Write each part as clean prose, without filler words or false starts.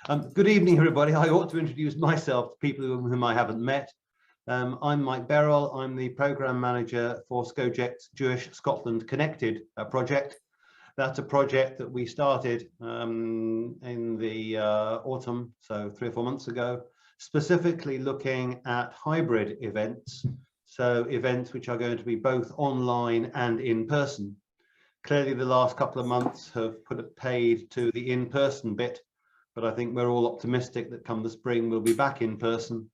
Good evening, everybody. I ought to introduce myself to people whom I haven't met. I'm Mike Beryl. I'm the Programme Manager for Skoject's Jewish Scotland Connected project. That's a project that we started in the autumn, so 3 or 4 months ago, specifically looking at hybrid events, so events which are going to be both online and in person. Clearly, the last couple of months have put a paid to the in-person bit, but I think we're all optimistic that come the spring we'll be back in person.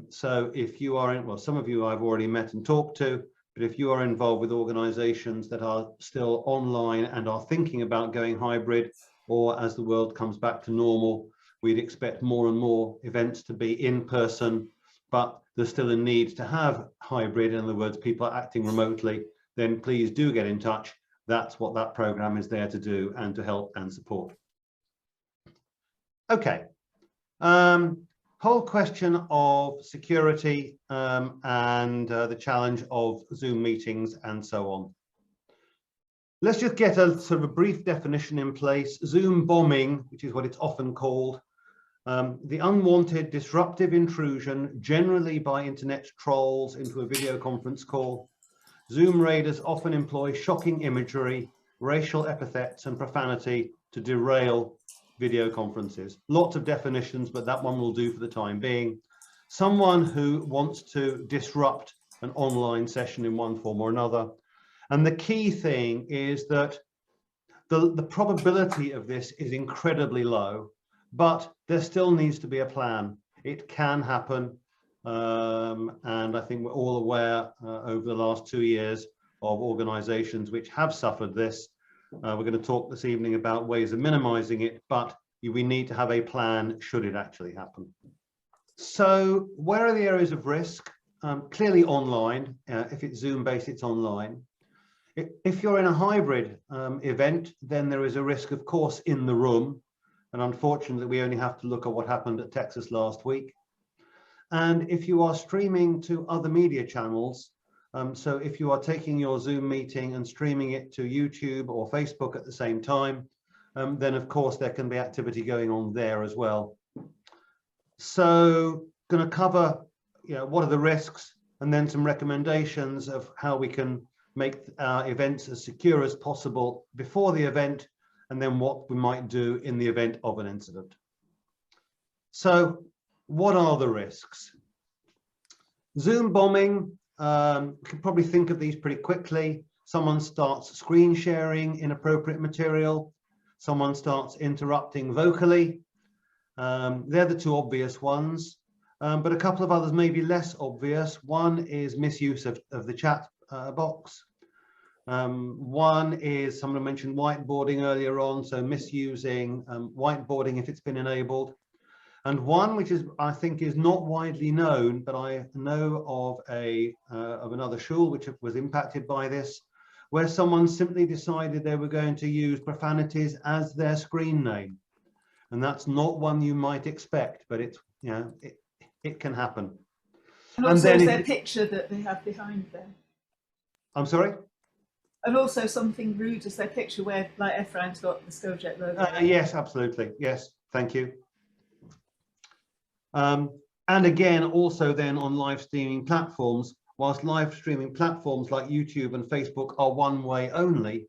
So if you are in, well, some of you I've already met and talked to, but if you are involved with organizations that are still online and are thinking about going hybrid, or as the world comes back to normal, we'd expect more and more events to be in person, but there's still a need to have hybrid. In other words, people are acting remotely, then please do get in touch. That's what that program is there to do and to help and support. Okay, whole question of security and the challenge of Zoom meetings and so on. Let's just get a sort of a brief definition in place. Zoom bombing, which is what it's often called, the unwanted disruptive intrusion, generally by internet trolls, into a video conference call. Zoom raiders often employ shocking imagery, racial epithets and profanity to derail video conferences. Lots of definitions, but that one will do for the time being. Someone who wants to disrupt an online session in one form or another. And the key thing is that the probability of this is incredibly low, but there still needs to be a plan. It can happen. And I think we're all aware over the last 2 years of organizations which have suffered this. We're going to talk this evening about ways of minimizing it, but we need to have a plan should it actually happen. So where are the areas of risk? Clearly online. If it's Zoom based, it's online. If you're in a hybrid event, then there is a risk, of course, in the room. And unfortunately, we only have to look at what happened at Texas last week. And if you are streaming to other media channels, so if you are taking your Zoom meeting and streaming it to YouTube or Facebook at the same time, then of course there can be activity going on there as well. So going to cover, what are the risks, and then some recommendations of how we can make our events as secure as possible before the event, and then what we might do in the event of an incident. So what are the risks? Zoom bombing. You can probably think of these pretty quickly. Someone starts screen sharing inappropriate material. Someone starts interrupting vocally. They're the two obvious ones, but a couple of others may be less obvious. One is misuse of the chat box. One is, someone mentioned whiteboarding earlier on, so misusing whiteboarding if it's been enabled. And one which is, I think, is not widely known, but I know of another shul which was impacted by this, where someone simply decided they were going to use profanities as their screen name. And that's not one you might expect, but it's, it can happen. And also and their picture that they have behind them. I'm sorry? And also something rude as their picture where, like, Ephraim's got the Skoject logo. Yes, absolutely. Yes, thank you. And again, also then on live streaming platforms, whilst live streaming platforms like YouTube and Facebook are one way only,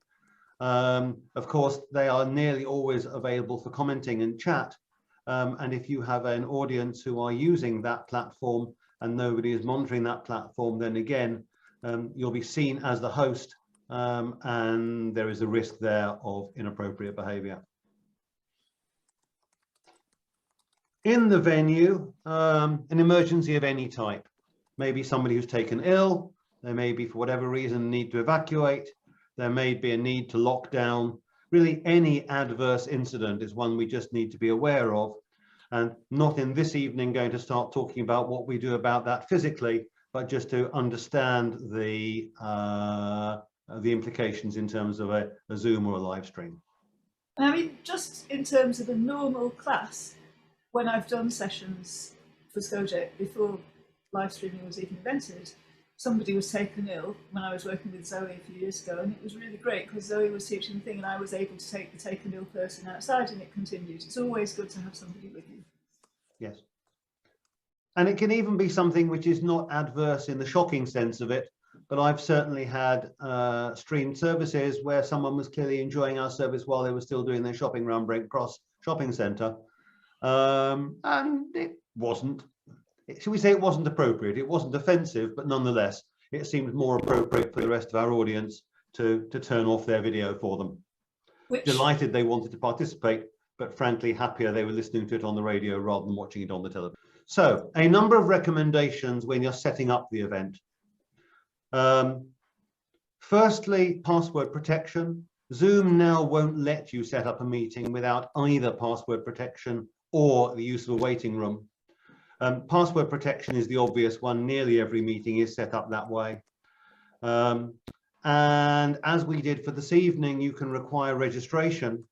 of course, they are nearly always available for commenting and chat. And if you have an audience who are using that platform and nobody is monitoring that platform, then again, you'll be seen as the host, and there is a risk there of inappropriate behavior. In the venue, an emergency of any type. Maybe somebody who's taken ill, there may be, for whatever reason, need to evacuate, there may be a need to lock down. Really, any adverse incident is one we just need to be aware of, and not in this evening going to start talking about what we do about that physically, but just to understand the implications in terms of a Zoom or a live stream. I mean, just in terms of a normal class, when I've done sessions for Skoject before live streaming was even invented, somebody was taken ill when I was working with Zoe a few years ago, and it was really great because Zoe was teaching the thing and I was able to take the taken ill person outside, and it continued. It's always good to have somebody with you. Yes. And it can even be something which is not adverse in the shocking sense of it, but I've certainly had streamed services where someone was clearly enjoying our service while they were still doing their shopping round Brent Cross shopping centre. And it wasn't, shall we say, it wasn't appropriate. It wasn't offensive, but nonetheless, it seemed more appropriate for the rest of our audience to turn off their video for them. Delighted they wanted to participate, but frankly happier they were listening to it on the radio rather than watching it on the television. So a number of recommendations when you're setting up the event. Firstly, password protection. Zoom now won't let you set up a meeting without either password protection or the use of a waiting room. Password protection is the obvious one. Nearly every meeting is set up that way. And as we did for this evening, you can require registration.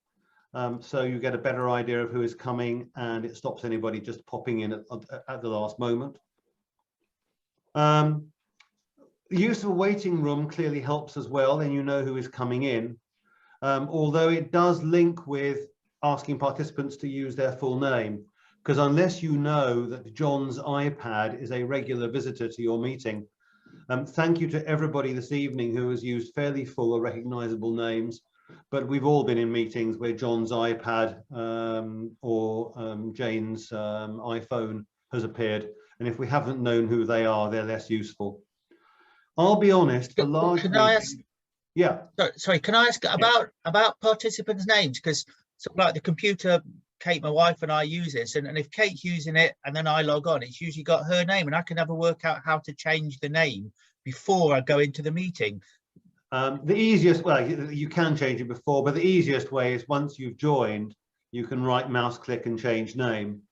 So you get a better idea of who is coming, and it stops anybody just popping in at the last moment. The use of a waiting room clearly helps as well, then you know who is coming in, although it does link with asking participants to use their full name, because unless you know that John's iPad is a regular visitor to your meeting, thank you to everybody this evening who has used fairly full or recognizable names. But we've all been in meetings where John's iPad or Jane's iPhone has appeared. And if we haven't known who they are, they're less useful. I'll be honest, for large can meetings, I ask, yeah. Sorry, can I ask about participants' names? Because so like the computer, Kate, my wife, and I use this, and if Kate's using it and then I log on, it's usually got her name, and I can never work out how to change the name before I go into the meeting. The easiest, well, you can change it before, but the easiest way is once you've joined, you can right mouse click and change name.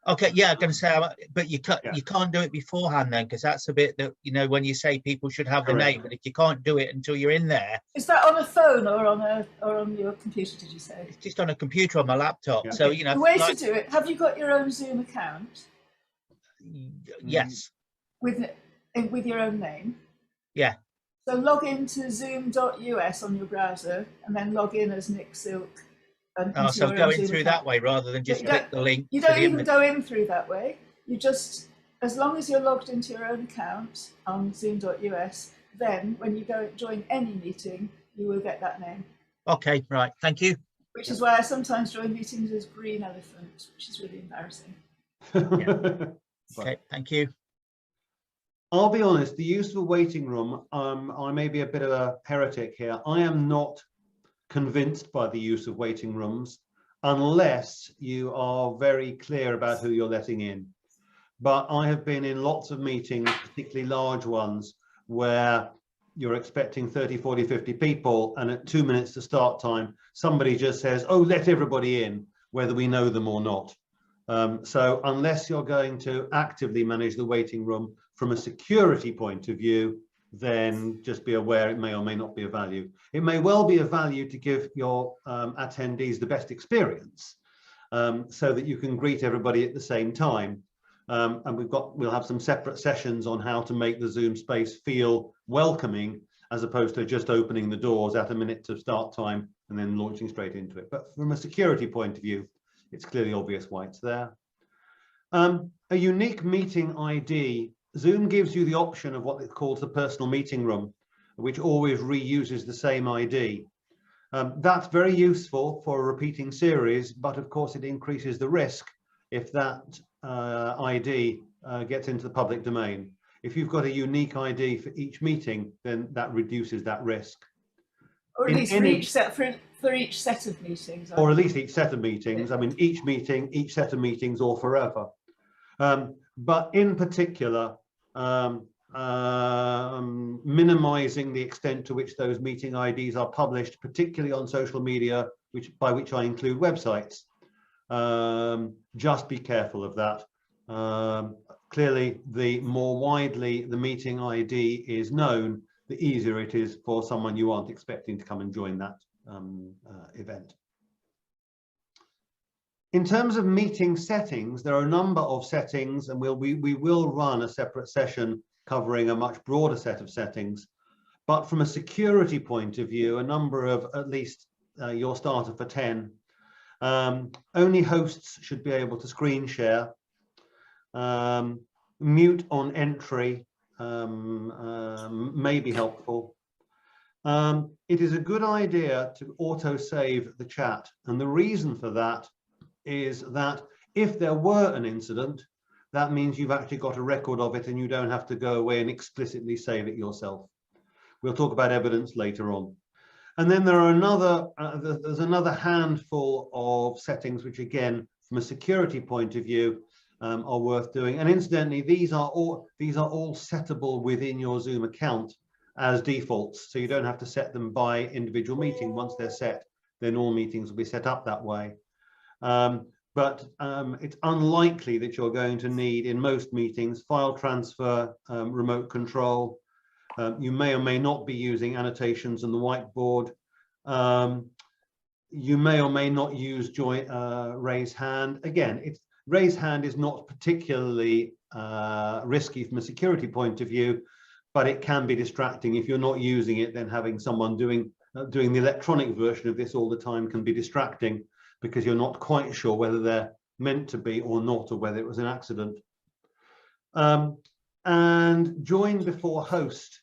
Okay, yeah, I'm going to say, but you can't do it beforehand then, because that's a bit that, you know, when you say people should have the name, but if you can't do it until you're in there. Is that on a phone or on your computer? Did you say? It's just on a computer on my laptop. Yeah. So you know, the way to do it. Have you got your own Zoom account? Yes. With your own name. Yeah. So log into zoom.us on your browser and then log in as Nick Silk. Oh, so going through that way rather than just click the link. You don't even go in through that way. You just, as long as you're logged into your own account on zoom.us, then when you go join any meeting, you will get that name. Okay, right. Thank you. Which is why I sometimes join meetings as Green Elephant, which is really embarrassing. Yeah. Okay, thank you. I'll be honest, the use of a waiting room, I may be a bit of a heretic here. I am not convinced by the use of waiting rooms unless you are very clear about who you're letting in. But I have been in lots of meetings, particularly large ones, where you're expecting 30, 40, 50 people, and at 2 minutes to start time, somebody just says, oh, let everybody in, whether we know them or not. So unless you're going to actively manage the waiting room from a security point of view, then just be aware it may or may not be of value. It may well be of value to give your attendees the best experience, so that you can greet everybody at the same time. And we'll have some separate sessions on how to make the Zoom space feel welcoming, as opposed to just opening the doors at a minute to start time and then launching straight into it. But from a security point of view, it's clearly obvious why it's there. A unique meeting ID. Zoom gives you the option of what it calls the personal meeting room, which always reuses the same ID. That's very useful for a repeating series, but of course it increases the risk if that ID gets into the public domain. If you've got a unique ID for each meeting, then that reduces that risk. Or at least for each set of meetings. Or at least each set of meetings. I mean, each meeting, each set of meetings, or forever. But in particular, minimizing the extent to which those meeting IDs are published, particularly on social media, by which I include websites. Just be careful of that. Clearly, the more widely the meeting ID is known, the easier it is for someone you aren't expecting to come and join that event. In terms of meeting settings, there are a number of settings, and we will run a separate session covering a much broader set of settings. But from a security point of view, a number of at least your starter for 10. Only hosts should be able to screen share. Mute on entry may be helpful. It is a good idea to auto-save the chat. And the reason for that is that if there were an incident, that means you've actually got a record of it and you don't have to go away and explicitly save it yourself. We'll talk about evidence later on. And then there are there's another handful of settings which, again, from a security point of view, are worth doing. And incidentally, these are all settable within your Zoom account as defaults, so you don't have to set them by individual meeting. Once they're set, then all meetings will be set up that way. But it's unlikely that you're going to need, in most meetings, file transfer, remote control. You may or may not be using annotations on the whiteboard. You may or may not use raise hand. Again, raise hand is not particularly risky from a security point of view, but it can be distracting. If you're not using it, then having someone doing the electronic version of this all the time can be distracting, because you're not quite sure whether they're meant to be or not, or whether it was an accident. And join before host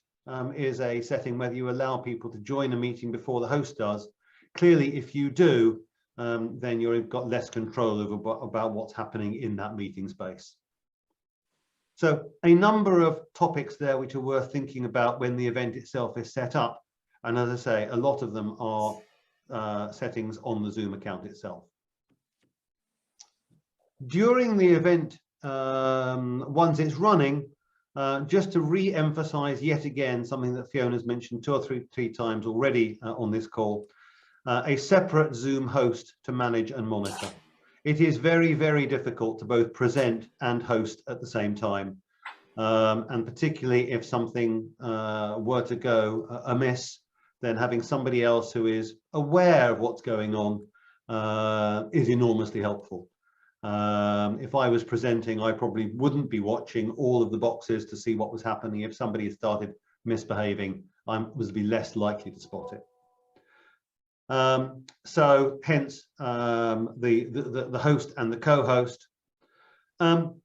is a setting whether you allow people to join a meeting before the host does. Clearly, if you do, then you've got less control about what's happening in that meeting space. So a number of topics there which are worth thinking about when the event itself is set up. And as I say, a lot of them are settings on the Zoom account itself. During the event, once it's running, just to re-emphasize yet again something that Fiona's mentioned 2 or 3 times already on this call, a separate Zoom host to manage and monitor. It is very, very difficult to both present and host at the same time. And particularly if something were to go amiss, then having somebody else who is aware of what's going on is enormously helpful. If I was presenting, I probably wouldn't be watching all of the boxes to see what was happening. If somebody had started misbehaving, I would be less likely to spot it. So hence the host and the co-host.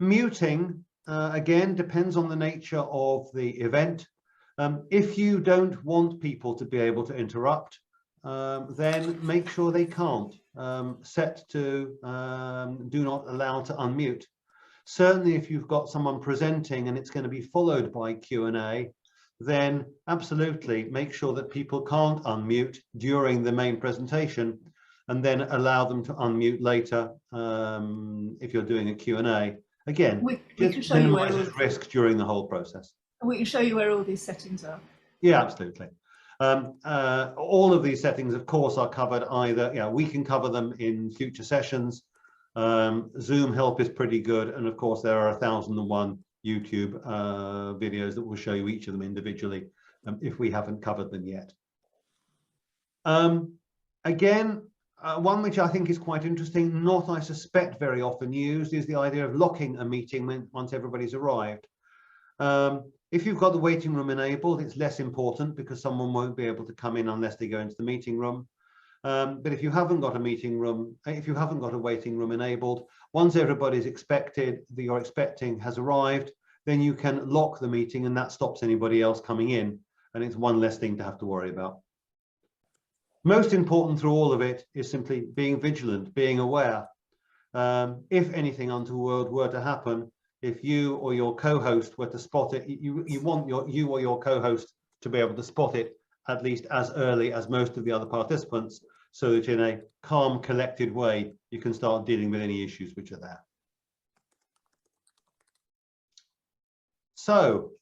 Muting, again, depends on the nature of the event. If you don't want people to be able to interrupt, then make sure they can't. Set to do not allow to unmute. Certainly if you've got someone presenting and it's going to be followed by Q&A, then absolutely make sure that people can't unmute during the main presentation, and then allow them to unmute later if you're doing a Q&A. Again, we can show minimizes risk during the whole process. We can show you where all these settings are. Yeah, absolutely. All of these settings, of course, are covered either, we can cover them in future sessions. Zoom help is pretty good. And of course, there are 1,001 YouTube videos that will show you each of them individually if we haven't covered them yet. Again, one which I think is quite interesting, not I suspect very often used, is the idea of locking a meeting once everybody's arrived. If you've got the waiting room enabled, it's less important because someone won't be able to come in unless they go into the meeting room. But if you haven't got a meeting room, if you haven't got a waiting room enabled, once everybody's expected that you're expecting has arrived, then you can lock the meeting and that stops anybody else coming in. And it's one less thing to have to worry about. Most important through all of it is simply being vigilant, being aware. If anything untoward were to happen, if you or your co-host were to spot it, you want you or your co-host to be able to spot it at least as early as most of the other participants, so that in a calm, collected way, you can start dealing with any issues which are there. So,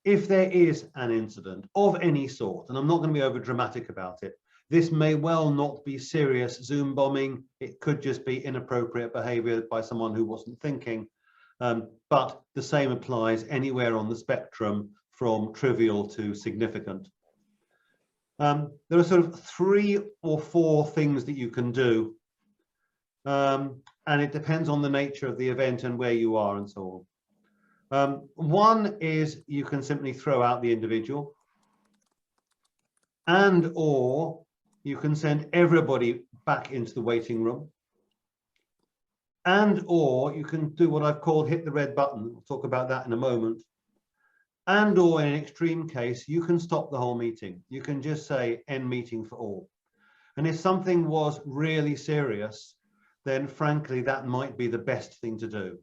if there is an incident of any sort, and I'm not going to be over dramatic about it, this may well not be serious Zoom bombing. It could just be inappropriate behavior by someone who wasn't thinking. But the same applies anywhere on the spectrum from trivial to significant. There are sort of 3 or 4 things that you can do. And it depends on the nature of the event and where you are and so One is you can simply throw out the individual, and or you can send everybody back into the waiting room, and or you can do what I've called hit the red button. We'll talk about that in a moment. And or in an extreme case, you can stop the whole meeting. You can just say end meeting for all. And if something was really serious, then frankly, that might be the best thing to do.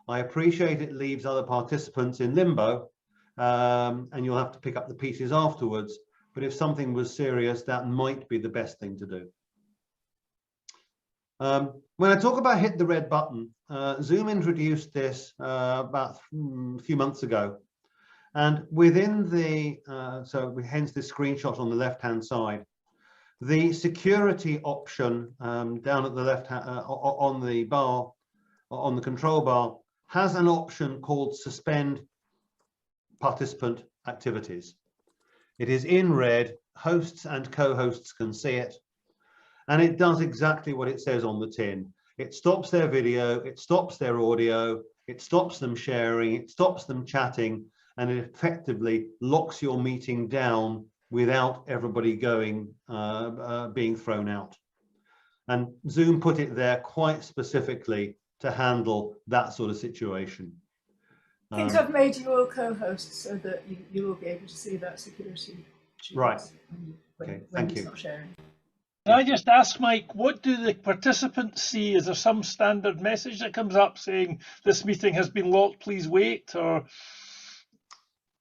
I appreciate it leaves other participants in limbo, and you'll have to pick up the pieces afterwards. But if something was serious, that might be the best thing to do. When I talk about hit the red button, Zoom introduced this about a few months ago. And within the, hence this screenshot on the left-hand side, the security option down at the left on the bar, on the control bar, has an option called Suspend Participant Activities. It is in red, hosts and co-hosts can see it, and it does exactly what it says on the tin. It stops their video, it stops their audio, it stops them sharing, it stops them chatting, and it effectively locks your meeting down without everybody going, being thrown out. And Zoom put it there quite specifically to handle that sort of situation. I think I've made you all co-hosts so that you will be able to see that security. Right. When thank it's you. not sharing. Can I just ask, Mike, what do the participants see? Is there some standard message that comes up saying this meeting has been locked, please wait? Or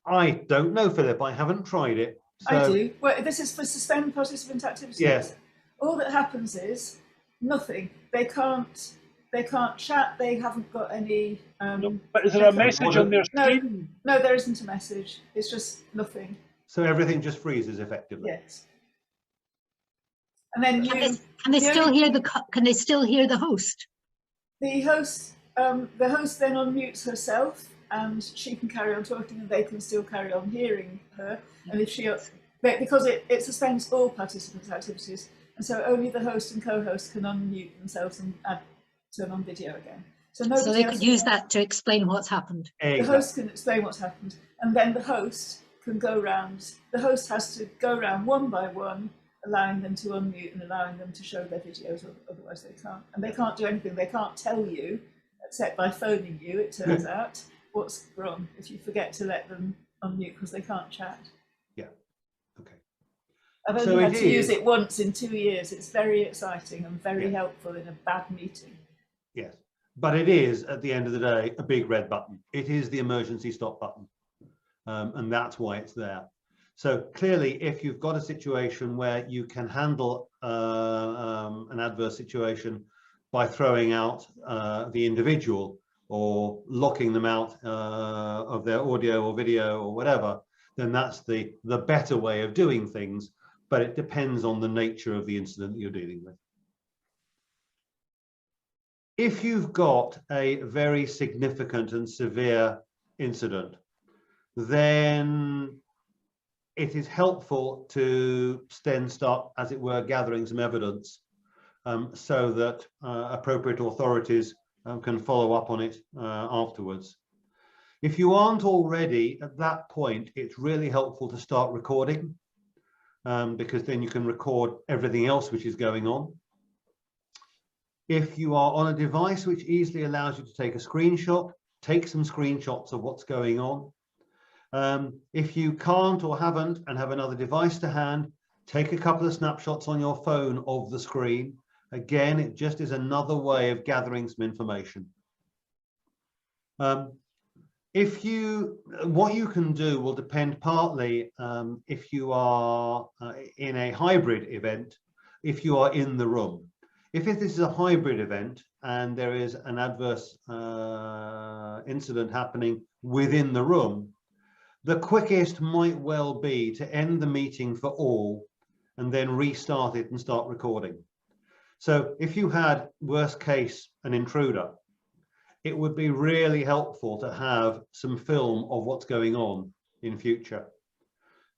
I don't know, Philip. I haven't tried it. So, I do. Well, this is for suspend participant activities. Yes. All that happens is nothing. They can't chat. They haven't got any. but is there a message on their screen? No, there isn't a message. It's just nothing. So everything just freezes effectively. Yes. And then can they still hear can they still hear the host? The host then unmutes herself, and she can carry on talking, and they can still carry on hearing her. And if she, because it suspends all participants' activities, and so only the host and co-host can unmute themselves and turn on video again. So they could use that to explain what's happened. The host can explain what's happened, and then the host can go round. The host has to go round one by one, allowing them to unmute and allowing them to show their videos, otherwise they can't. And they can't do anything. They can't tell you, except by phoning you, it turns out, what's wrong if you forget to let them unmute because they can't chat. Yeah, okay. I've only had to use it once in 2 years. It's very exciting and very helpful in a bad meeting. Yes, but it is, at the end of the day, a big red button. It is the emergency stop button, and that's why it's there. So clearly, if you've got a situation where you can handle an adverse situation by throwing out the individual or locking them out of their audio or video or whatever, then that's the better way of doing things, but it depends on the nature of the incident that you're dealing with. If you've got a very significant and severe incident, then it is helpful to then start, as it were, gathering some evidence so that appropriate authorities can follow up on it afterwards. If you aren't already at that point, it's really helpful to start recording because then you can record everything else which is going on. If you are on a device which easily allows you to take a screenshot, take some screenshots of what's going on. If you can't or haven't and have another device to hand, take a couple of snapshots on your phone of the screen. Again, it just is another way of gathering some information. What you can do will depend partly if you are in a hybrid event, if you are in the room. If this is a hybrid event and there is an adverse incident happening within the room, the quickest might well be to end the meeting for all and then restart it and start recording. So if you had, worst case, an intruder, it would be really helpful to have some film of what's going on in future.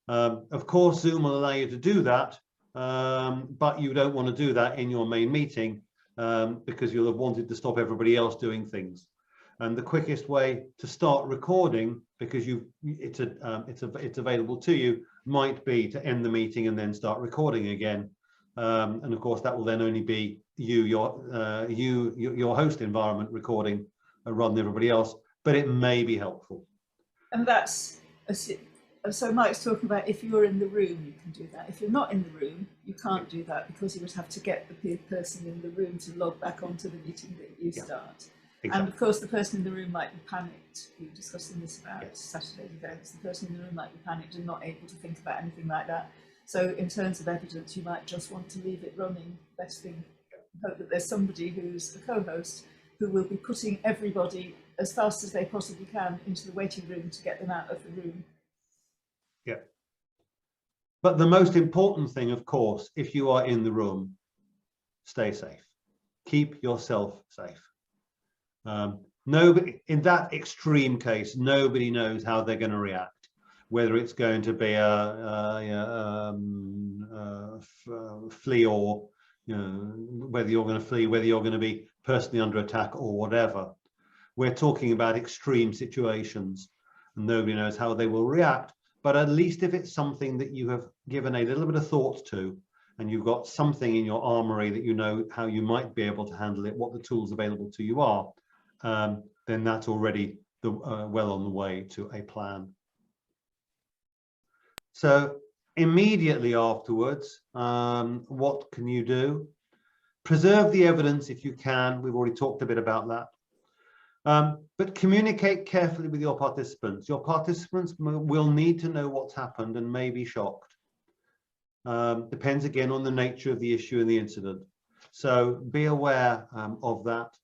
Of course, Zoom will allow you to do that, but you don't want to do that in your main meeting because you'll have wanted to stop everybody else doing things. And the quickest way to start recording, because it's available to you, might be to end the meeting and then start recording again. And of course, that will then only be your host environment recording rather than everybody else. But it may be helpful. And that's so Mike's talking about if you're in the room, you can do that. If you're not in the room, you can't do that, because you would have to get the person in the room to log back onto the meeting that you start. Exactly. And of course, the person in the room might be panicked. We were discussing this about Saturday's events. The person in the room might be panicked and not able to think about anything like that. So in terms of evidence, you might just want to leave it running. Best thing, hope that there's somebody who's a co-host who will be putting everybody as fast as they possibly can into the waiting room to get them out of the room. Yeah. But the most important thing, of course, if you are in the room, stay safe. Keep yourself safe. Nobody, in that extreme case, nobody knows how they're going to react. Whether it's going to be a flee, or whether you're going to flee, whether you're going to be personally under attack or whatever. We're talking about extreme situations, and nobody knows how they will react. But at least if it's something that you have given a little bit of thought to, and you've got something in your armory that you know how you might be able to handle it, what the tools available to you are, then that's already well on the way to a plan. So immediately afterwards, what can you do? Preserve the evidence if you can. We've already talked a bit about that. But communicate carefully with your participants. Your participants will need to know what's happened and may be shocked. Depends again on the nature of the issue and the incident. So be aware of that.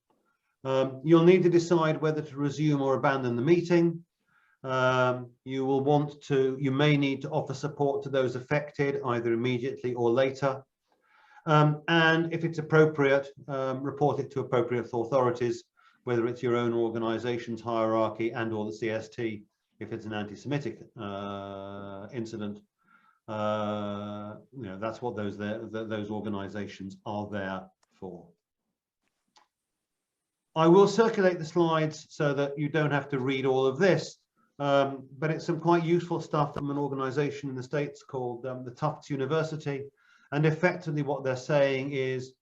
You'll need to decide whether to resume or abandon the meeting. You may need to offer support to those affected, either immediately or later. And if it's appropriate, report it to appropriate authorities, whether it's your own organization's hierarchy and or the CST, if it's an anti-Semitic incident. That's what those organizations are there for. I will circulate the slides so that you don't have to read all of this, but it's some quite useful stuff from an organization in the States called the Tufts University. And effectively what they're saying is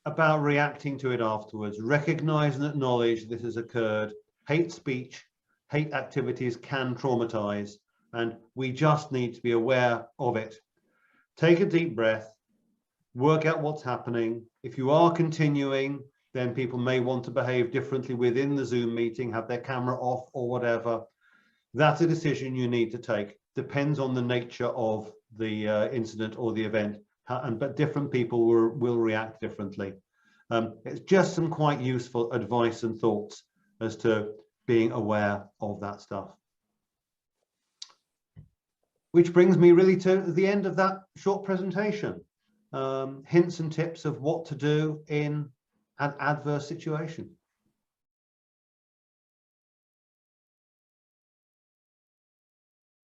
about reacting to it afterwards. Recognize and acknowledge this has occurred. Hate speech, hate activities can traumatize, and we just need to be aware of it. Take a deep breath, work out what's happening. If you are continuing, then people may want to behave differently within the Zoom meeting, have their camera off or whatever. That's a decision you need to take. Depends on the nature of the incident or the event, but different people will react differently. It's just some quite useful advice and thoughts as to being aware of that stuff. Which brings me really to the end of that short presentation. Hints and tips of what to do in an adverse situation.